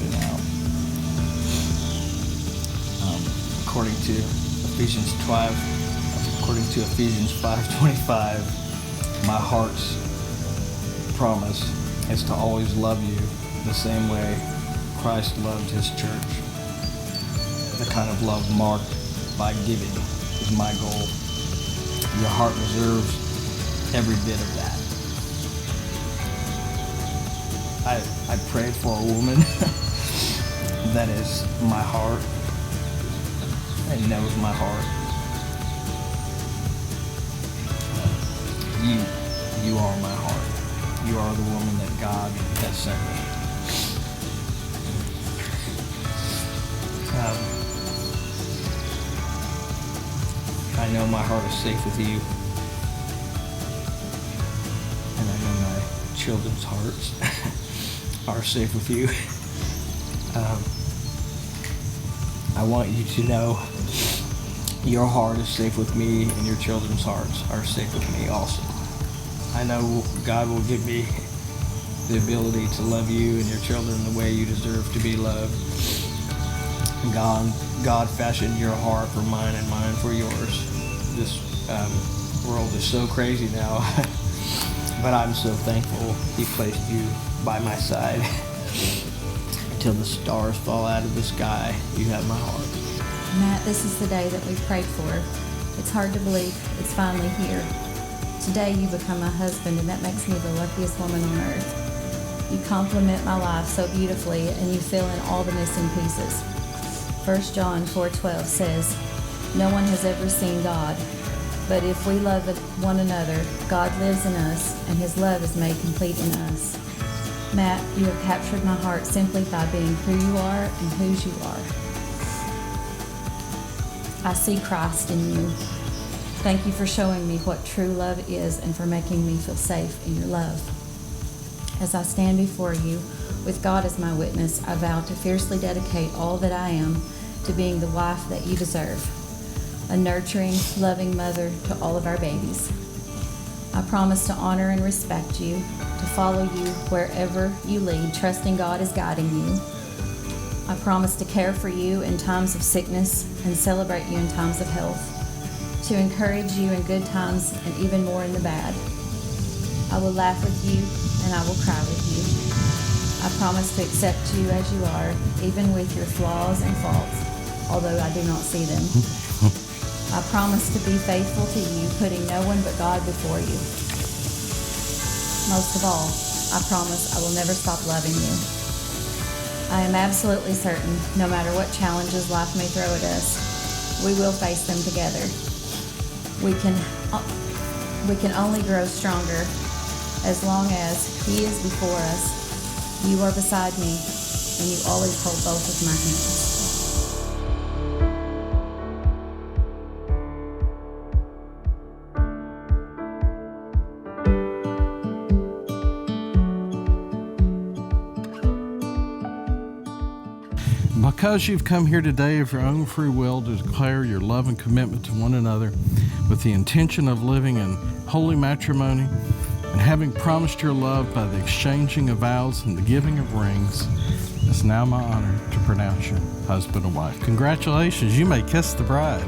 closing out. According to Ephesians 5:25, my heart's promise is to always love you the same way Christ loved his church. The kind of love marked by giving is my goal. Your heart deserves every bit of that. I prayed for a woman that is my heart and knows my heart. You are my heart. You are the woman that God has sent me. I know my heart is safe with you, and I know my children's hearts are safe with you. I want you to know your heart is safe with me, and your children's hearts are safe with me also. I know God will give me the ability to love you and your children the way you deserve to be loved. God fashioned your heart for mine and mine for yours. This world is so crazy now, but I'm so thankful he placed you by my side. Until the stars fall out of the sky, you have my heart. Matt, this is the day that we've prayed for. It's hard to believe it's finally here. Today you become my husband, and that makes me the luckiest woman on earth. You complement my life so beautifully, and you fill in all the missing pieces. 1 John 4:12 says, "No one has ever seen God, but if we love one another, God lives in us, and his love is made complete in us." Matt, you have captured my heart simply by being who you are and whose you are. I see Christ in you. Thank you for showing me what true love is and for making me feel safe in your love. As I stand before you, with God as my witness, I vow to fiercely dedicate all that I am to being the wife that you deserve, a nurturing, loving mother to all of our babies. I promise to honor and respect you, to follow you wherever you lead, trusting God is guiding you. I promise to care for you in times of sickness and celebrate you in times of health, to encourage you in good times and even more in the bad. I will laugh with you and I will cry with you. I promise to accept you as you are, even with your flaws and faults, although I do not see them. I promise to be faithful to you, putting no one but God before you. Most of all, I promise I will never stop loving you. I am absolutely certain, no matter what challenges life may throw at us, we will face them together. We can only grow stronger as long as he is before us, you are beside me, and you always hold both of my hands. Because you've come here today of your own free will to declare your love and commitment to one another with the intention of living in holy matrimony and having promised your love by the exchanging of vows and the giving of rings, it's now my honor to pronounce you husband and wife. Congratulations, you may kiss the bride.